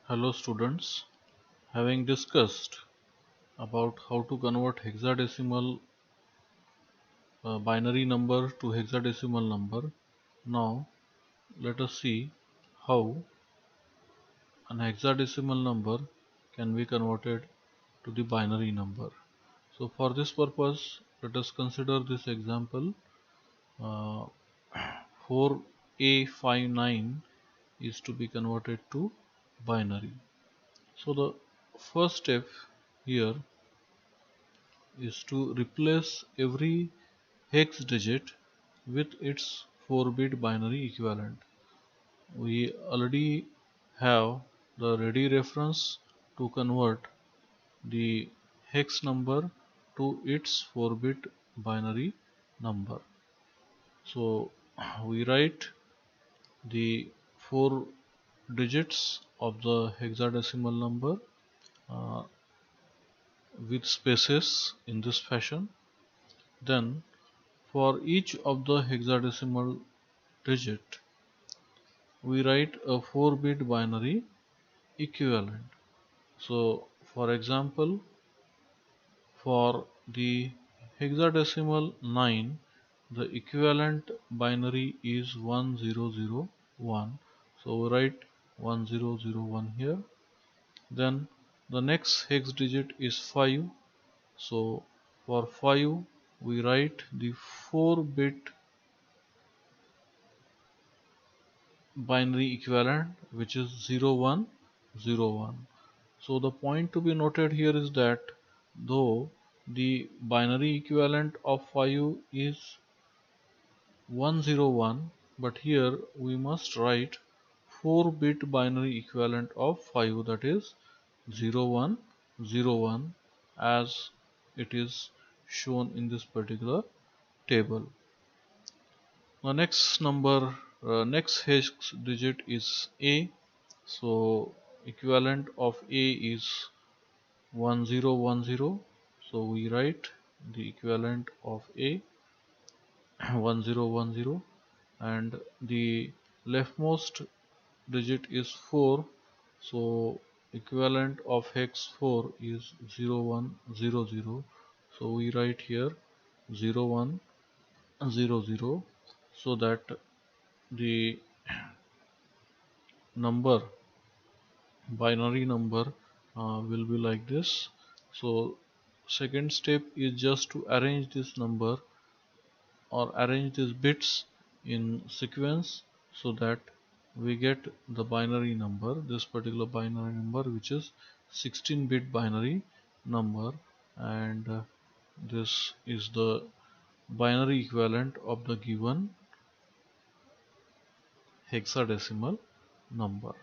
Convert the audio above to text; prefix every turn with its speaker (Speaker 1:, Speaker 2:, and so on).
Speaker 1: Hello students, having discussed about how to convert hexadecimal binary number to hexadecimal number, now let us see how an hexadecimal number can be converted to the binary number. So for this purpose, let us consider this example. uh, 4A59 is to be converted to binary. So the first step here is to replace every hex digit with its 4-bit binary equivalent. We already have the ready reference to convert the hex number to its 4-bit binary number. So we write the 4 digits of the hexadecimal number uh, with spaces in this fashion. Then for each of the hexadecimal digit, we write a 4-bit binary equivalent. So for example, for the hexadecimal 9, the equivalent binary is 1001. So we write 1001 here. Then the next hex digit is 5. So for 5, we write the 4-bit binary equivalent, which is 0101. So the point to be noted here is that though the binary equivalent of 5 is 101, but here we must write 4-bit binary equivalent of 5, that is 0101, as it is shown in this particular table. The next hex digit is A. So equivalent of A is 1010. So we write the equivalent of A 1010, and the leftmost digit is 4. So equivalent of hex 4 is 0100. So we write here 0100, so that the number binary number will be like this. So second step is just to arrange this number or arrange these bits in sequence so that we get the binary number, this particular binary number, which is 16-bit binary number, and this is the binary equivalent of the given hexadecimal number.